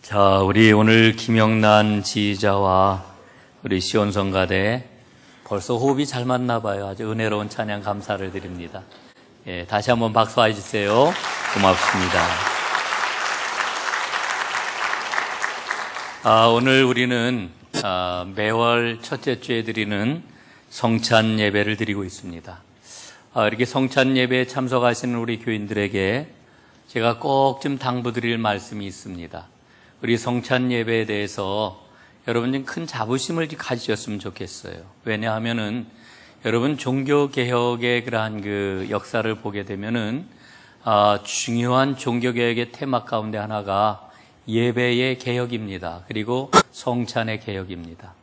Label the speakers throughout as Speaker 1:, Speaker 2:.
Speaker 1: 자, 우리 오늘 김영란 지휘자와 우리 시온성가대 벌써 호흡이 잘 맞나 봐요. 아주 은혜로운 찬양 감사를 드립니다. 예, 다시 한번 박수해 주세요. 고맙습니다. 오늘 우리는 매월 첫째 주에 드리는 성찬 예배를 드리고 있습니다. 이렇게 성찬 예배에 참석하시는 우리 교인들에게 제가 꼭 좀 당부드릴 말씀이 있습니다. 우리 성찬 예배에 대해서 여러분 좀 큰 자부심을 가지셨으면 좋겠어요. 왜냐하면은 여러분 종교개혁의 그러한 그 역사를 보게 되면은 중요한 종교개혁의 테마 가운데 하나가 예배의 개혁입니다. 그리고 성찬의 개혁입니다.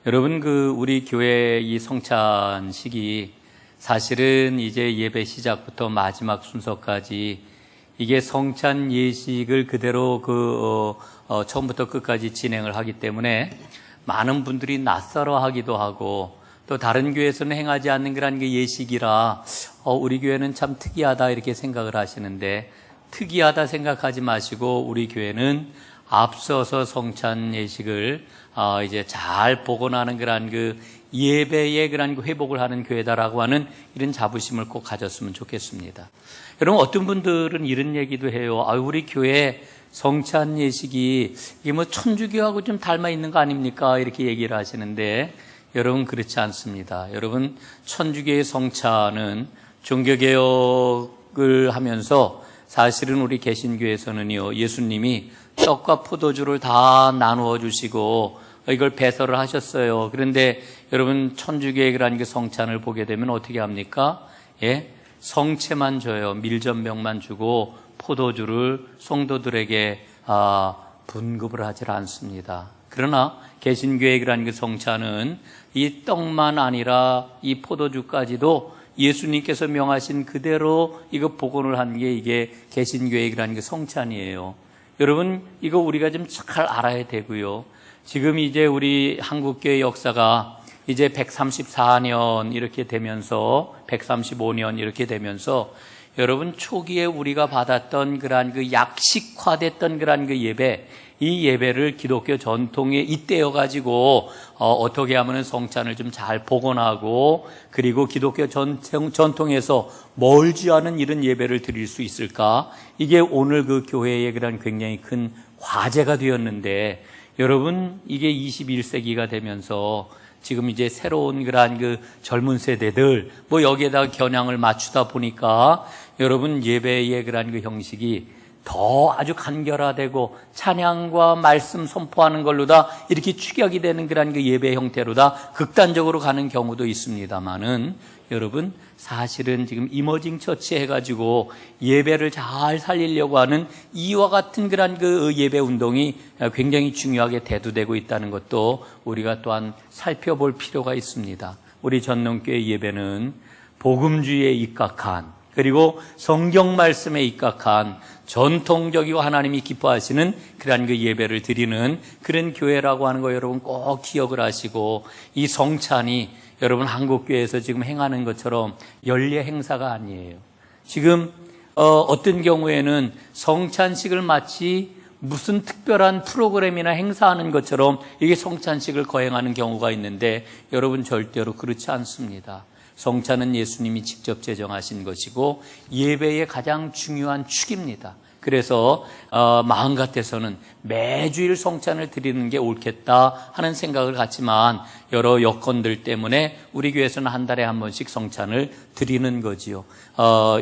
Speaker 1: 여러분 우리 교회 이 성찬식이 사실은 이제 예배 시작부터 마지막 순서까지 이게 성찬 예식을 그대로 처음부터 끝까지 진행을 하기 때문에 많은 분들이 낯설어 하기도 하고 또 다른 교회에서는 행하지 않는 그런 게 예식이라 우리 교회는 참 특이하다 이렇게 생각을 하시는데 특이하다 생각하지 마시고 우리 교회는 앞서서 성찬 예식을 이제 잘 복원하는 그런 그 예배의 그런 회복을 하는 교회다라고 하는 이런 자부심을 꼭 가졌으면 좋겠습니다. 여러분 어떤 분들은 이런 얘기도 해요. 우리 교회 성찬 예식이 이게 뭐 천주교하고 좀 닮아 있는 거 아닙니까? 이렇게 얘기를 하시는데 여러분 그렇지 않습니다. 여러분 천주교의 성찬은 종교개혁을 하면서 사실은 우리 개신교에서는요 예수님이 떡과 포도주를 다 나누어 주시고 이걸 배설을 하셨어요. 그런데 여러분 천주교의 그런 그 성찬을 보게 되면 어떻게 합니까? 성채만 줘요. 밀전병만 주고 포도주를 성도들에게 분급을 하지 않습니다. 그러나 개신교의 그런 그 성찬은 이 떡만 아니라 이 포도주까지도 예수님께서 명하신 그대로 이거 복원을 한 게 이게 개신교의 그런 그 성찬이에요. 여러분 이거 우리가 좀 잘 알아야 되고요. 지금 이제 우리 한국교회 역사가 이제 134년 이렇게 되면서 135년 이렇게 되면서 여러분 초기에 우리가 받았던 그러한 그 약식화됐던 그러한 그 예배, 이 예배를 기독교 전통에 잇대어 가지고 어떻게 하면은 성찬을 좀 잘 복원하고 그리고 기독교 전통에서 멀지 않은 이런 예배를 드릴 수 있을까? 이게 오늘 그 교회의 그런 굉장히 큰 과제가 되었는데 여러분 이게 21세기가 되면서 지금 이제 새로운 그러한 그 젊은 세대들 여기에다가 겨냥을 맞추다 보니까 여러분 예배의 그러한 그 형식이 더 아주 간결화되고 찬양과 말씀 선포하는 걸로다 이렇게 축약이 되는 그러한 그 예배 형태로다 극단적으로 가는 경우도 있습니다만은 여러분 사실은 지금 이머징 처치 해가지고 예배를 잘 살리려고 하는 이와 같은 그런 그 예배 운동이 굉장히 중요하게 대두되고 있다는 것도 우리가 또한 살펴볼 필요가 있습니다. 우리 전능교회 예배는 복음주의에 입각한 그리고 성경 말씀에 입각한 전통적이고 하나님이 기뻐하시는 그러한 그 예배를 드리는 그런 교회라고 하는 거 여러분 꼭 기억을 하시고 이 성찬이 여러분 한국교회에서 지금 행하는 것처럼 연례 행사가 아니에요. 지금 어떤 경우에는 성찬식을 마치 무슨 특별한 프로그램이나 행사하는 것처럼 이게 성찬식을 거행하는 경우가 있는데 여러분 절대로 그렇지 않습니다. 성찬은 예수님이 직접 제정하신 것이고 예배의 가장 중요한 축입니다. 그래서 마음 같아서는 매주일 성찬을 드리는 게 옳겠다 하는 생각을 갖지만 여러 여건들 때문에 우리 교회에서는 한 달에 한 번씩 성찬을 드리는 거지요.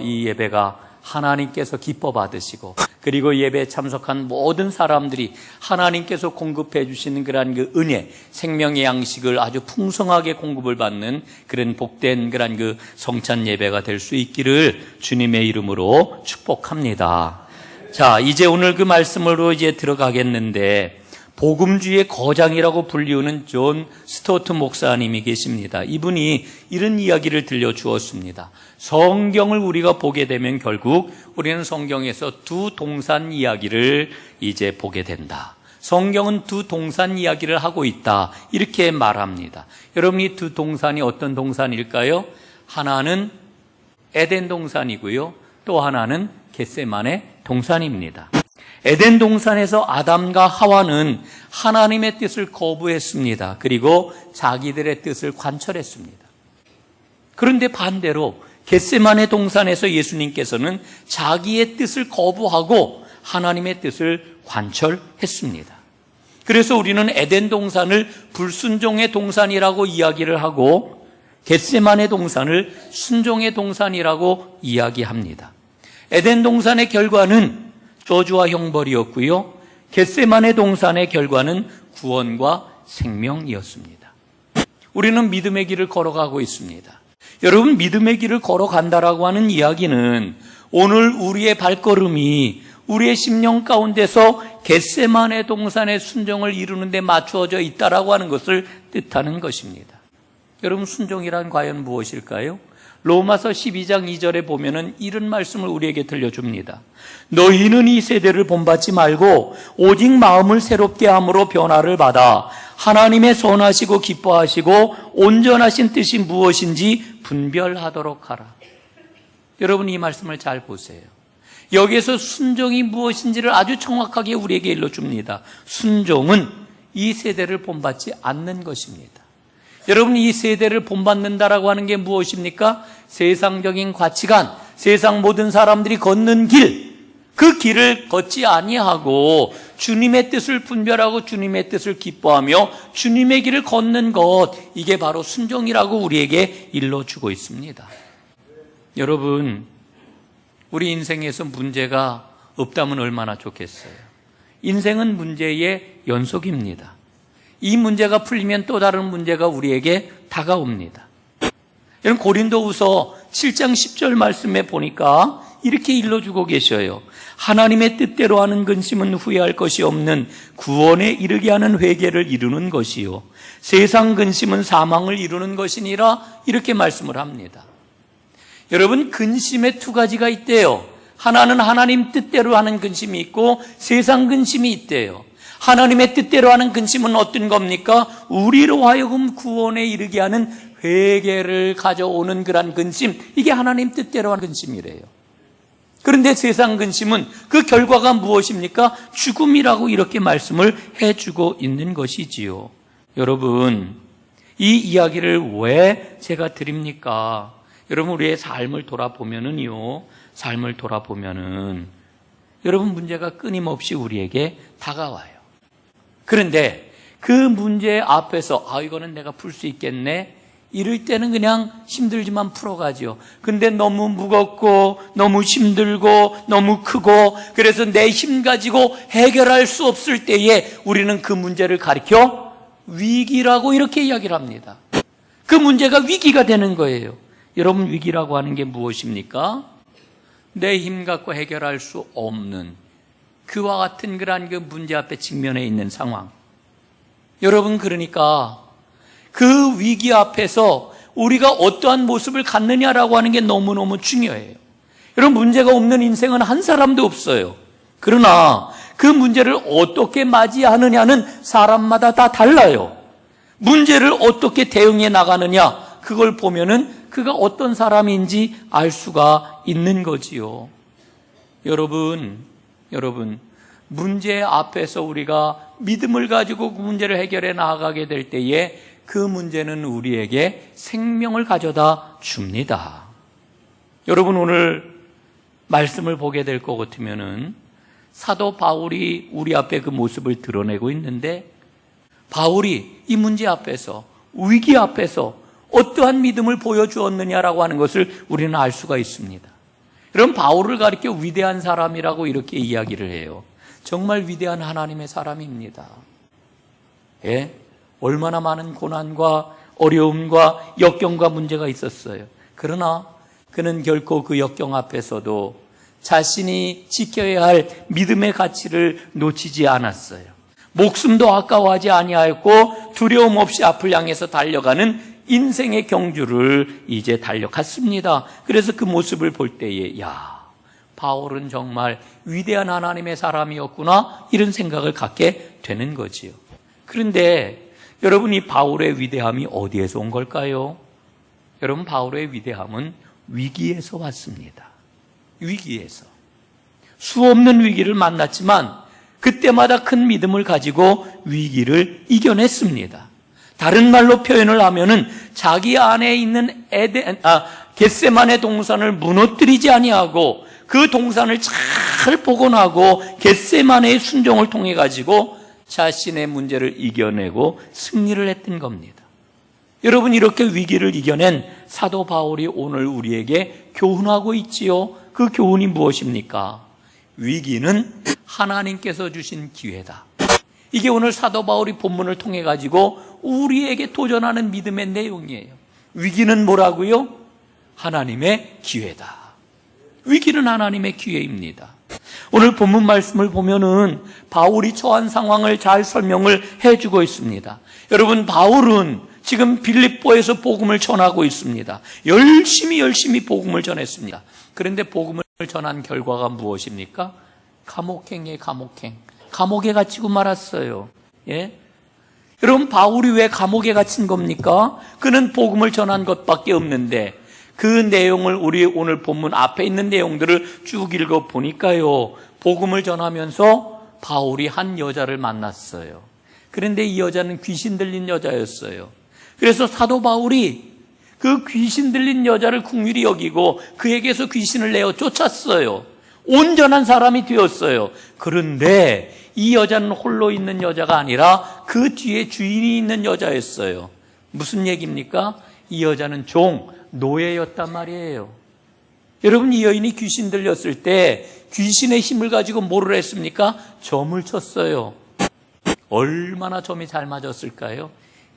Speaker 1: 이 예배가 하나님께서 기뻐 받으시고 그리고 예배에 참석한 모든 사람들이 하나님께서 공급해 주시는 그러한 그 은혜, 생명의 양식을 아주 풍성하게 공급을 받는 그런 복된 그러한 그 성찬 예배가 될 수 있기를 주님의 이름으로 축복합니다. 자, 이제 오늘 그 말씀으로 이제 들어가겠는데 복음주의의 거장이라고 불리우는 존 스토트 목사님이 계십니다. 이분이 이런 이야기를 들려주었습니다. 성경을 우리가 보게 되면 결국 우리는 성경에서 두 동산 이야기를 이제 보게 된다. 성경은 두 동산 이야기를 하고 있다. 이렇게 말합니다. 여러분 이 두 동산이 어떤 동산일까요? 하나는 에덴 동산이고요. 또 하나는 겟세마네 동산입니다. 에덴 동산에서 아담과 하와는 하나님의 뜻을 거부했습니다. 그리고 자기들의 뜻을 관철했습니다. 그런데 반대로 겟세마네 동산에서 예수님께서는 자기의 뜻을 거부하고 하나님의 뜻을 관철했습니다. 그래서 우리는 에덴 동산을 불순종의 동산이라고 이야기를 하고 겟세마네 동산을 순종의 동산이라고 이야기합니다. 에덴 동산의 결과는 저주와 형벌이었고요. 겟세마네 동산의 결과는 구원과 생명이었습니다. 우리는 믿음의 길을 걸어가고 있습니다. 여러분, 믿음의 길을 걸어간다라고 하는 이야기는 오늘 우리의 발걸음이 우리의 심령 가운데서 겟세마네 동산의 순종을 이루는 데 맞추어져 있다라고 하는 것을 뜻하는 것입니다. 여러분, 순종이란 과연 무엇일까요? 로마서 12장 2절에 보면은 이런 말씀을 우리에게 들려줍니다. 너희는 이 세대를 본받지 말고 오직 마음을 새롭게 함으로 변화를 받아 하나님의 선하시고 기뻐하시고 온전하신 뜻이 무엇인지 분별하도록 하라. 여러분, 이 말씀을 잘 보세요. 여기에서 순종이 무엇인지를 아주 정확하게 우리에게 일러줍니다. 순종은 이 세대를 본받지 않는 것입니다. 여러분, 이 세대를 본받는다라고 하는 게 무엇입니까? 세상적인 가치관, 세상 모든 사람들이 걷는 길, 그 길을 걷지 아니하고 주님의 뜻을 분별하고 주님의 뜻을 기뻐하며 주님의 길을 걷는 것, 이게 바로 순종이라고 우리에게 일러주고 있습니다. 여러분, 우리 인생에서 문제가 없다면 얼마나 좋겠어요. 인생은 문제의 연속입니다. 이 문제가 풀리면 또 다른 문제가 우리에게 다가옵니다. 여러분, 고린도후서 7장 10절 말씀에 보니까 이렇게 일러주고 계셔요. 하나님의 뜻대로 하는 근심은 후회할 것이 없는 구원에 이르게 하는 회개를 이루는 것이요 세상 근심은 사망을 이루는 것이니라, 이렇게 말씀을 합니다. 여러분, 근심에 두 가지가 있대요. 하나는 하나님 뜻대로 하는 근심이 있고 세상 근심이 있대요. 하나님의 뜻대로 하는 근심은 어떤 겁니까? 우리로 하여금 구원에 이르게 하는 회개를 가져오는 그런 근심, 이게 하나님 뜻대로 하는 근심이래요. 그런데 세상 근심은 그 결과가 무엇입니까? 죽음이라고 이렇게 말씀을 해주고 있는 것이지요. 여러분, 이 이야기를 왜 제가 드립니까? 여러분, 우리의 삶을 돌아보면은요, 여러분, 문제가 끊임없이 우리에게 다가와요. 그런데 그 문제 앞에서 이거는 내가 풀 수 있겠네, 이럴 때는 그냥 힘들지만 풀어가죠. 근데 너무 무겁고 너무 힘들고 너무 크고 그래서 내 힘 가지고 해결할 수 없을 때에 우리는 그 문제를 가리켜 위기라고 이렇게 이야기를 합니다. 그 문제가 위기가 되는 거예요. 여러분, 위기라고 하는 게 무엇입니까? 내 힘 갖고 해결할 수 없는 그와 같은 그러한 그 문제 앞에 직면해 있는 상황. 여러분, 그러니까 그 위기 앞에서 우리가 어떠한 모습을 갖느냐라고 하는 게 너무너무 중요해요. 여러분, 문제가 없는 인생은 한 사람도 없어요. 그러나 그 문제를 어떻게 맞이하느냐는 사람마다 다 달라요. 문제를 어떻게 대응해 나가느냐, 그걸 보면은 그가 어떤 사람인지 알 수가 있는 거지요. 여러분, 문제 앞에서 우리가 믿음을 가지고 그 문제를 해결해 나가게 될 때에 그 문제는 우리에게 생명을 가져다 줍니다. 여러분, 오늘 말씀을 보게 될 것 같으면은 사도 바울이 우리 앞에 그 모습을 드러내고 있는데, 바울이 이 문제 앞에서, 위기 앞에서 어떠한 믿음을 보여주었느냐라고 하는 것을 우리는 알 수가 있습니다. 여러분, 바울을 가리켜 위대한 사람이라고 이렇게 이야기를 해요. 정말 위대한 하나님의 사람입니다. 예? 얼마나 많은 고난과 어려움과 역경과 문제가 있었어요. 그러나 그는 결코 그 역경 앞에서도 자신이 지켜야 할 믿음의 가치를 놓치지 않았어요. 목숨도 아까워하지 아니하였고 두려움 없이 앞을 향해서 달려가는 인생의 경주를 이제 달려갔습니다. 그래서 그 모습을 볼 때에 바울은 정말 위대한 하나님의 사람이었구나, 이런 생각을 갖게 되는 거지요. 그런데 여러분, 이 바울의 위대함이 어디에서 온 걸까요? 여러분, 바울의 위대함은 위기에서 왔습니다. 위기에서. 수없는 위기를 만났지만 그때마다 큰 믿음을 가지고 위기를 이겨냈습니다. 다른 말로 표현을 하면은 자기 안에 있는 겟세마네 동산을 무너뜨리지 아니하고 그 동산을 잘 복원하고 겟세마네의 순종을 통해 가지고 자신의 문제를 이겨내고 승리를 했던 겁니다. 여러분, 이렇게 위기를 이겨낸 사도 바울이 오늘 우리에게 교훈하고 있지요. 그 교훈이 무엇입니까? 위기는 하나님께서 주신 기회다. 이게 오늘 사도 바울이 본문을 통해 가지고 우리에게 도전하는 믿음의 내용이에요. 위기는 뭐라고요? 하나님의 기회다. 위기는 하나님의 기회입니다. 오늘 본문 말씀을 보면은 바울이 처한 상황을 잘 설명을 해주고 있습니다. 여러분, 바울은 지금 빌립보에서 복음을 전하고 있습니다. 열심히 복음을 전했습니다. 그런데 복음을 전한 결과가 무엇입니까? 감옥행이에요, 감옥행. 감옥에 갇히고 말았어요. 예? 여러분, 바울이 왜 감옥에 갇힌 겁니까? 그는 복음을 전한 것밖에 없는데 그 내용을 우리 오늘 본문 앞에 있는 내용들을 쭉 읽어 보니까요, 복음을 전하면서 바울이 한 여자를 만났어요. 그런데 이 여자는 귀신 들린 여자였어요. 그래서 사도 바울이 그 귀신 들린 여자를 긍휼히 여기고 그에게서 귀신을 내어 쫓았어요. 온전한 사람이 되었어요. 그런데 이 여자는 홀로 있는 여자가 아니라 그 뒤에 주인이 있는 여자였어요. 무슨 얘기입니까? 이 여자는 노예였단 말이에요. 여러분, 이 여인이 귀신 들렸을 때 귀신의 힘을 가지고 뭐를 했습니까? 점을 쳤어요. 얼마나 점이 잘 맞았을까요?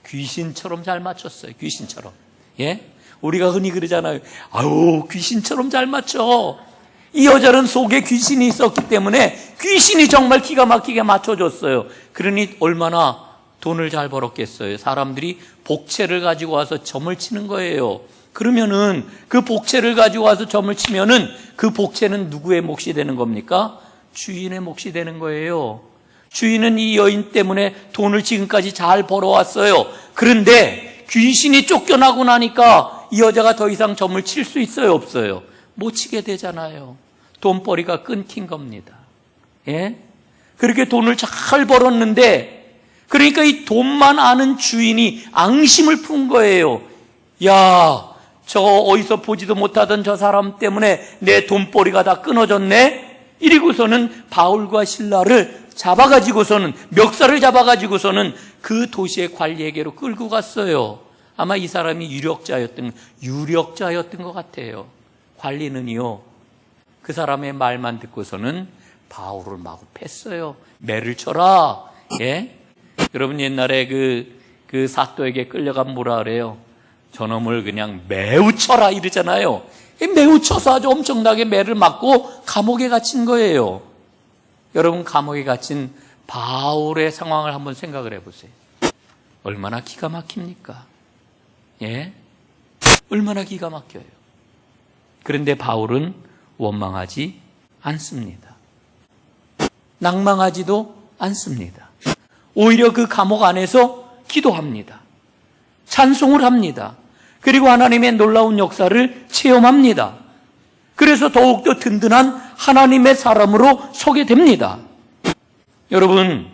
Speaker 1: 귀신처럼 잘 맞췄어요. 귀신처럼. 예? 우리가 흔히 그러잖아요. 아유, 귀신처럼 잘 맞춰. 이 여자는 속에 귀신이 있었기 때문에 귀신이 정말 기가 막히게 맞춰줬어요. 그러니 얼마나 돈을 잘 벌었겠어요. 사람들이 복채를 가지고 와서 점을 치는 거예요. 그러면은 그 복채를 가지고 와서 점을 치면은 그 복채는 누구의 몫이 되는 겁니까? 주인의 몫이 되는 거예요. 주인은 이 여인 때문에 돈을 지금까지 잘 벌어왔어요. 그런데 귀신이 쫓겨나고 나니까 이 여자가 더 이상 점을 칠 수 있어요, 없어요? 못 치게 되잖아요. 돈벌이가 끊긴 겁니다. 예? 그렇게 돈을 잘 벌었는데, 그러니까 이 돈만 아는 주인이 앙심을 푼 거예요. 야, 저 어디서 보지도 못하던 저 사람 때문에 내 돈벌이가 다 끊어졌네? 이러고서는 바울과 실라를 잡아가지고서는, 멱살을 잡아가지고서는 그 도시의 관리에게로 끌고 갔어요. 아마 이 사람이 유력자였던 것 같아요. 관리는요, 그 사람의 말만 듣고서는 바울을 마구 팼어요. 매를 쳐라. 예? 여러분, 옛날에 그 사또에게 끌려가면 뭐라 그래요? 저놈을 그냥 매우 쳐라 이러잖아요. 매우 쳐서 아주 엄청나게 매를 맞고 감옥에 갇힌 거예요. 여러분, 감옥에 갇힌 바울의 상황을 한번 생각을 해보세요. 얼마나 기가 막힙니까? 예? 얼마나 기가 막혀요. 그런데 바울은 원망하지 않습니다. 낭망하지도 않습니다. 오히려 그 감옥 안에서 기도합니다. 찬송을 합니다. 그리고 하나님의 놀라운 역사를 체험합니다. 그래서 더욱더 든든한 하나님의 사람으로 서게 됩니다. 여러분,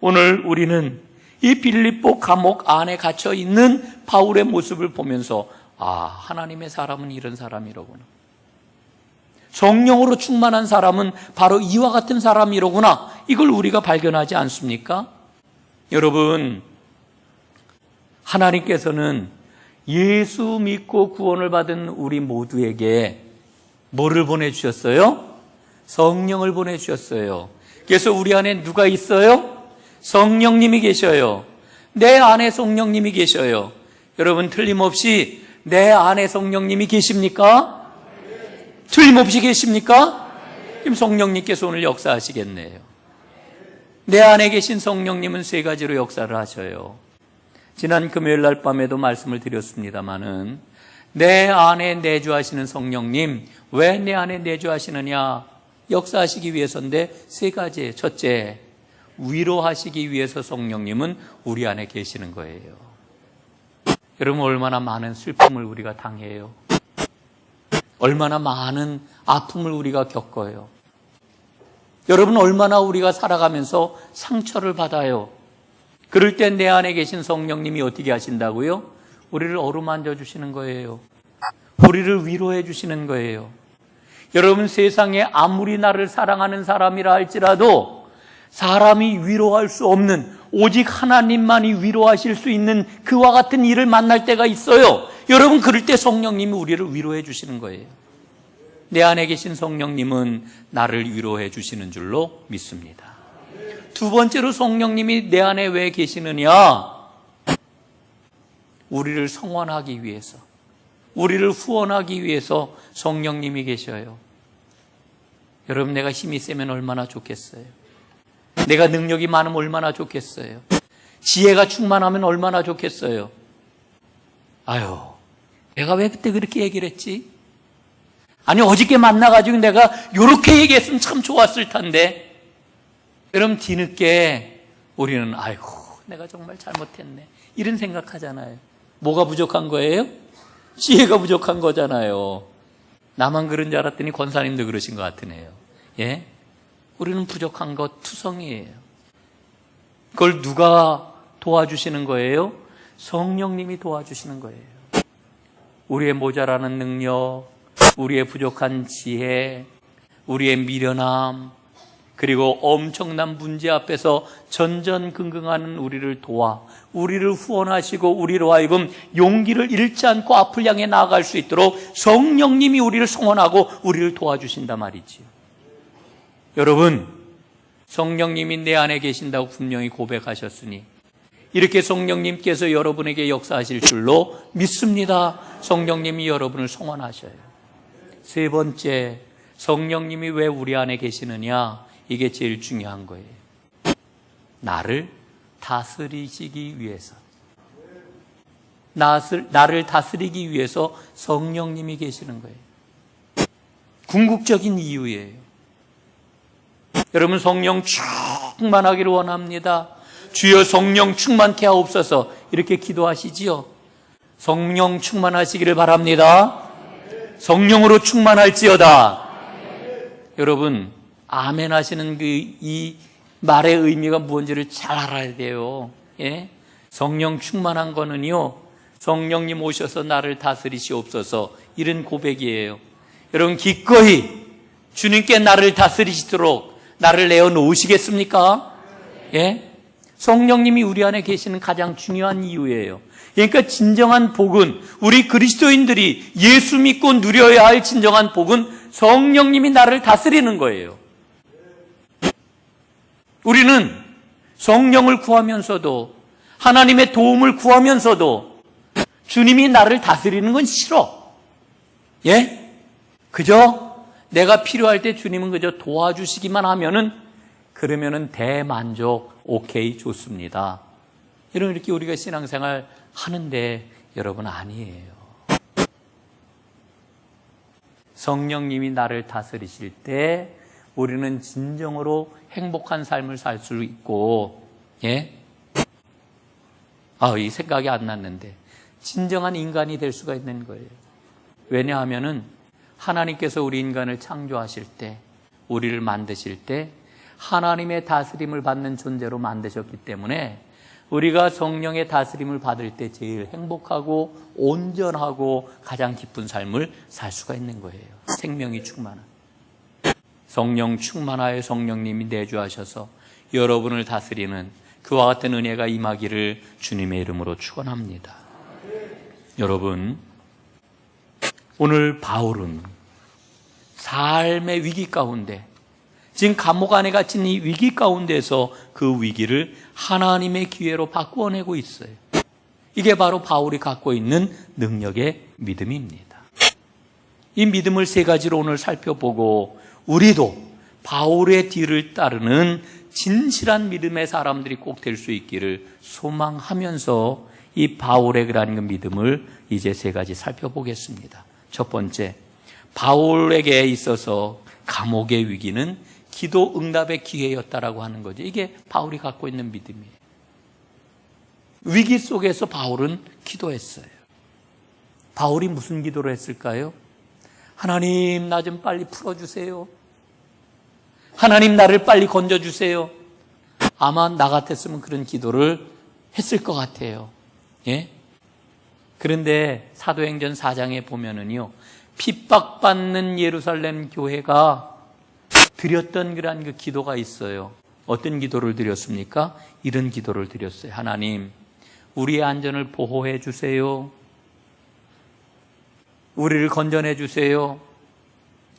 Speaker 1: 오늘 우리는 이 빌립보 감옥 안에 갇혀 있는 바울의 모습을 보면서 하나님의 사람은 이런 사람이로구나. 성령으로 충만한 사람은 바로 이와 같은 사람이로구나. 이걸 우리가 발견하지 않습니까? 여러분, 하나님께서는 예수 믿고 구원을 받은 우리 모두에게 뭐를 보내주셨어요? 성령을 보내주셨어요. 그래서 우리 안에 누가 있어요? 성령님이 계셔요. 내 안에 성령님이 계셔요. 여러분, 틀림없이 내 안에 성령님이 계십니까? 틀림없이 계십니까? 그럼 성령님께서 오늘 역사하시겠네요. 내 안에 계신 성령님은 세 가지로 역사를 하셔요. 지난 금요일 날 밤에도 말씀을 드렸습니다마는 내 안에 내주하시는 성령님, 왜 내 안에 내주하시느냐? 역사하시기 위해서인데 세 가지예요. 첫째, 위로하시기 위해서 성령님은 우리 안에 계시는 거예요. 여러분, 얼마나 많은 슬픔을 우리가 당해요. 얼마나 많은 아픔을 우리가 겪어요. 여러분, 얼마나 우리가 살아가면서 상처를 받아요. 그럴 때 내 안에 계신 성령님이 어떻게 하신다고요? 우리를 어루만져 주시는 거예요. 우리를 위로해 주시는 거예요. 여러분, 세상에 아무리 나를 사랑하는 사람이라 할지라도 사람이 위로할 수 없는, 오직 하나님만이 위로하실 수 있는 그와 같은 일을 만날 때가 있어요. 여러분, 그럴 때 성령님이 우리를 위로해 주시는 거예요. 내 안에 계신 성령님은 나를 위로해 주시는 줄로 믿습니다. 두 번째로 성령님이 내 안에 왜 계시느냐? 우리를 성원하기 위해서, 우리를 후원하기 위해서 성령님이 계셔요. 여러분, 내가 힘이 세면 얼마나 좋겠어요. 내가 능력이 많으면 얼마나 좋겠어요. 지혜가 충만하면 얼마나 좋겠어요. 아유, 내가 왜 그때 그렇게 얘기를 했지? 아니, 어저께 만나가지고 내가 이렇게 얘기했으면 참 좋았을 텐데. 여러분, 뒤늦게 우리는 아이고, 내가 정말 잘못했네, 이런 생각하잖아요. 뭐가 부족한 거예요? 지혜가 부족한 거잖아요. 나만 그런 줄 알았더니 권사님도 그러신 것 같으네요. 예? 우리는 부족한 것 투성이에요. 그걸 누가 도와주시는 거예요? 성령님이 도와주시는 거예요. 우리의 모자라는 능력, 우리의 부족한 지혜, 우리의 미련함, 그리고 엄청난 문제 앞에서 전전긍긍하는 우리를 도와, 우리를 후원하시고 우리로 하여금 용기를 잃지 않고 앞을 향해 나아갈 수 있도록 성령님이 우리를 성원하고 우리를 도와주신단 말이지요. 여러분, 성령님이 내 안에 계신다고 분명히 고백하셨으니 이렇게 성령님께서 여러분에게 역사하실 줄로 믿습니다. 성령님이 여러분을 성원하셔요. 세 번째, 성령님이 왜 우리 안에 계시느냐? 이게 제일 중요한 거예요. 나를 다스리시기 위해서. 나를 다스리기 위해서 성령님이 계시는 거예요. 궁극적인 이유예요. 여러분, 성령 충만하기를 원합니다. 주여 성령 충만케 하옵소서, 이렇게 기도하시지요. 성령 충만하시기를 바랍니다. 성령으로 충만할지어다. 여러분, 아멘 하시는 이 말의 의미가 무엇인지를 잘 알아야 돼요. 예? 성령 충만한 거는요, 성령님 오셔서 나를 다스리시옵소서, 이런 고백이에요. 여러분, 기꺼이 주님께 나를 다스리시도록 나를 내어놓으시겠습니까? 예? 성령님이 우리 안에 계시는 가장 중요한 이유예요. 그러니까 진정한 복은, 우리 그리스도인들이 예수 믿고 누려야 할 진정한 복은 성령님이 나를 다스리는 거예요. 우리는 성령을 구하면서도, 하나님의 도움을 구하면서도 주님이 나를 다스리는 건 싫어. 예? 그저 내가 필요할 때 주님은 그저 도와주시기만 하면은, 그러면은 대만족, 오케이, 좋습니다. 이렇게 우리가 신앙생활 하는데, 여러분, 아니에요. 성령님이 나를 다스리실 때 우리는 진정으로 행복한 삶을 살 수 있고, 예? 이 생각이 안 났는데, 진정한 인간이 될 수가 있는 거예요. 왜냐하면은 하나님께서 우리 인간을 창조하실 때, 우리를 만드실 때 하나님의 다스림을 받는 존재로 만드셨기 때문에 우리가 성령의 다스림을 받을 때 제일 행복하고 온전하고 가장 기쁜 삶을 살 수가 있는 거예요. 생명이 충만한. 성령 충만하여 성령님이 내주하셔서 여러분을 다스리는 그와 같은 은혜가 임하기를 주님의 이름으로 축원합니다. 여러분, 오늘 바울은 삶의 위기 가운데, 지금 감옥 안에 갇힌 이 위기 가운데서 그 위기를 하나님의 기회로 바꾸어내고 있어요. 이게 바로 바울이 갖고 있는 능력의 믿음입니다. 이 믿음을 세 가지로 오늘 살펴보고, 우리도 바울의 뒤를 따르는 진실한 믿음의 사람들이 꼭 될 수 있기를 소망하면서 이 바울의 그런 믿음을 이제 세 가지 살펴보겠습니다. 첫 번째, 바울에게 있어서 감옥의 위기는 기도 응답의 기회였다라고 하는 거죠. 이게 바울이 갖고 있는 믿음이에요. 위기 속에서 바울은 기도했어요. 바울이 무슨 기도를 했을까요? 하나님, 나 좀 빨리 풀어주세요. 하나님 나를 빨리 건져주세요. 아마 나 같았으면 그런 기도를 했을 것 같아요. 예? 그런데 사도행전 4장에 보면은요, 핍박받는 예루살렘 교회가 드렸던 그러한 그 기도가 있어요. 어떤 기도를 드렸습니까? 이런 기도를 드렸어요. 하나님, 우리의 안전을 보호해 주세요. 우리를 건져내 주세요.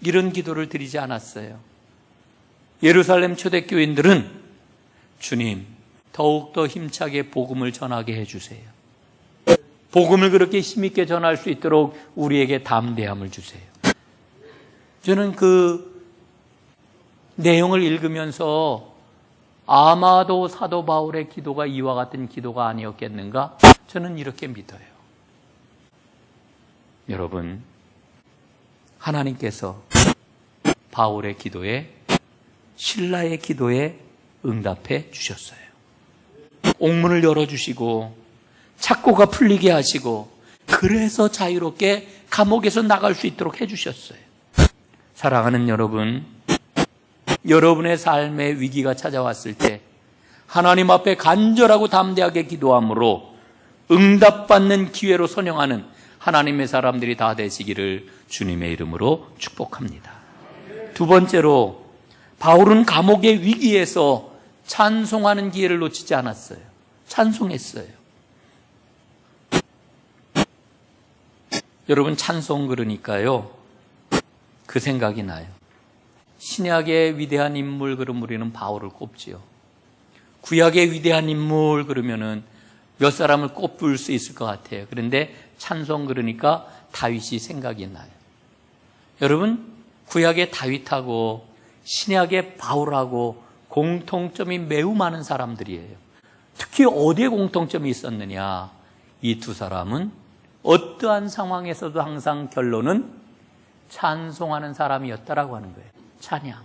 Speaker 1: 이런 기도를 드리지 않았어요. 예루살렘 초대교인들은 주님, 더욱더 힘차게 복음을 전하게 해주세요. 복음을 그렇게 힘있게 전할 수 있도록 우리에게 담대함을 주세요. 저는 그 내용을 읽으면서 아마도 사도 바울의 기도가 이와 같은 기도가 아니었겠는가? 저는 이렇게 믿어요. 여러분, 하나님께서 바울의 기도에, 실라의 기도에 응답해 주셨어요. 옥문을 열어주시고 착고가 풀리게 하시고, 그래서 자유롭게 감옥에서 나갈 수 있도록 해주셨어요. 사랑하는 여러분, 여러분의 삶에 위기가 찾아왔을 때 하나님 앞에 간절하고 담대하게 기도함으로 응답받는 기회로 선영하는 하나님의 사람들이 다 되시기를 주님의 이름으로 축복합니다. 두 번째로, 바울은 감옥의 위기에서 찬송하는 기회를 놓치지 않았어요. 찬송했어요. 여러분, 찬송 그러니까요, 그 생각이 나요. 신약의 위대한 인물 그러면 우리는 바울을 꼽지요. 구약의 위대한 인물 그러면은 몇 사람을 꼽을 수 있을 것 같아요. 그런데 찬송 그러니까 다윗이 생각이 나요. 여러분, 구약의 다윗하고 신약의 바울하고 공통점이 매우 많은 사람들이에요. 특히 어디에 공통점이 있었느냐? 이 두 사람은 어떠한 상황에서도 항상 결론은 찬송하는 사람이었다라고 하는 거예요. 찬양.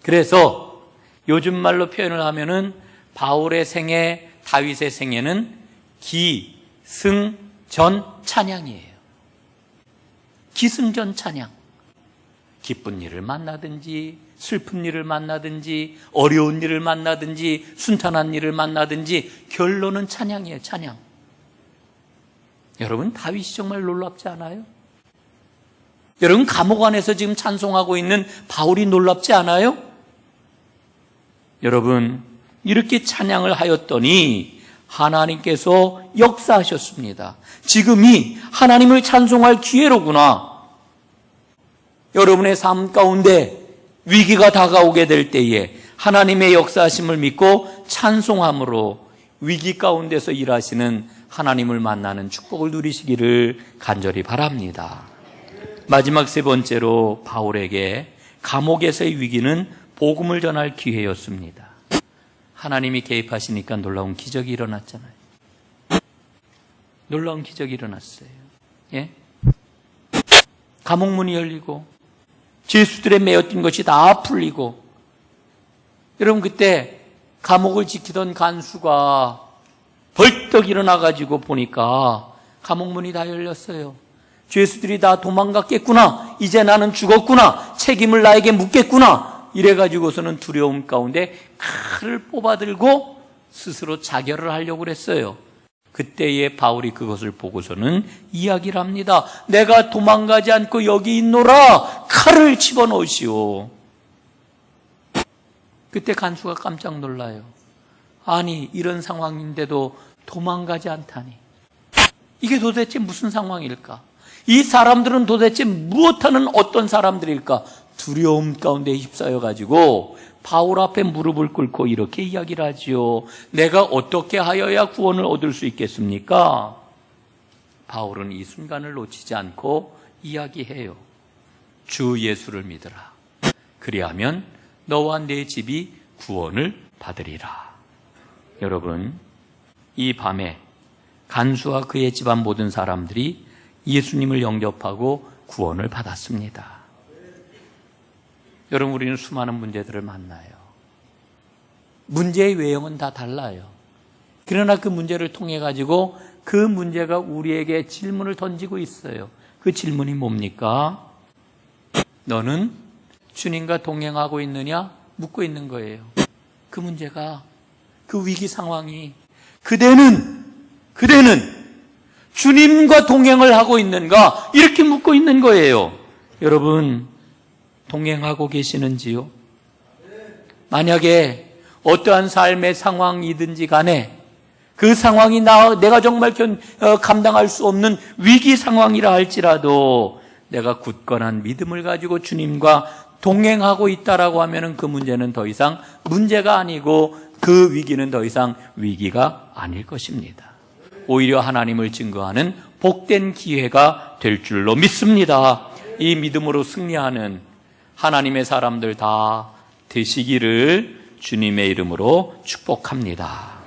Speaker 1: 그래서 요즘 말로 표현을 하면은 바울의 생애, 다윗의 생애는 기승전 찬양이에요. 기승전 찬양. 기쁜 일을 만나든지 슬픈 일을 만나든지 어려운 일을 만나든지 순탄한 일을 만나든지 결론은 찬양이에요. 찬양. 여러분, 다윗이 정말 놀랍지 않아요? 여러분, 감옥 안에서 지금 찬송하고 있는 바울이 놀랍지 않아요? 여러분, 이렇게 찬양을 하였더니 하나님께서 역사하셨습니다. 지금이 하나님을 찬송할 기회로구나. 여러분의 삶 가운데 위기가 다가오게 될 때에 하나님의 역사하심을 믿고 찬송함으로 위기 가운데서 일하시는 하나님을 만나는 축복을 누리시기를 간절히 바랍니다. 마지막 세 번째로, 바울에게 감옥에서의 위기는 복음을 전할 기회였습니다. 하나님이 개입하시니까 놀라운 기적이 일어났잖아요. 놀라운 기적이 일어났어요. 예? 감옥문이 열리고 죄수들의 매였던 것이 다 풀리고, 여러분, 그때 감옥을 지키던 간수가 벌떡 일어나가지고 보니까 감옥문이 다 열렸어요. 죄수들이 다 도망갔겠구나. 이제 나는 죽었구나. 책임을 나에게 묻겠구나. 이래가지고서는 두려움 가운데 칼을 뽑아들고 스스로 자결을 하려고 그랬어요. 그때에 바울이 그것을 보고서는 이야기를 합니다. 내가 도망가지 않고 여기 있노라. 칼을 집어넣으시오. 그때 간수가 깜짝 놀라요. 아니, 이런 상황인데도 도망가지 않다니. 이게 도대체 무슨 상황일까? 이 사람들은 도대체 무엇하는 어떤 사람들일까? 두려움 가운데 휩싸여가지고 바울 앞에 무릎을 꿇고 이렇게 이야기를 하지요. 내가 어떻게 하여야 구원을 얻을 수 있겠습니까? 바울은 이 순간을 놓치지 않고 이야기해요. 주 예수를 믿으라. 그리하면 너와 내 집이 구원을 받으리라. 여러분, 이 밤에 간수와 그의 집안 모든 사람들이 예수님을 영접하고 구원을 받았습니다. 여러분, 우리는 수많은 문제들을 만나요. 문제의 외형은 다 달라요. 그러나 그 문제를 통해 가지고 그 문제가 우리에게 질문을 던지고 있어요. 그 질문이 뭡니까? 너는 주님과 동행하고 있느냐? 묻고 있는 거예요. 그 문제가, 그 위기 상황이 그대는 주님과 동행을 하고 있는가? 이렇게 묻고 있는 거예요. 여러분, 동행하고 계시는지요? 만약에 어떠한 삶의 상황이든지 간에 그 상황이 내가 정말 감당할 수 없는 위기 상황이라 할지라도 내가 굳건한 믿음을 가지고 주님과 동행하고 있다라고 하면은 그 문제는 더 이상 문제가 아니고 그 위기는 더 이상 위기가 아닐 것입니다. 오히려 하나님을 증거하는 복된 기회가 될 줄로 믿습니다. 이 믿음으로 승리하는 하나님의 사람들 다 되시기를 주님의 이름으로 축복합니다.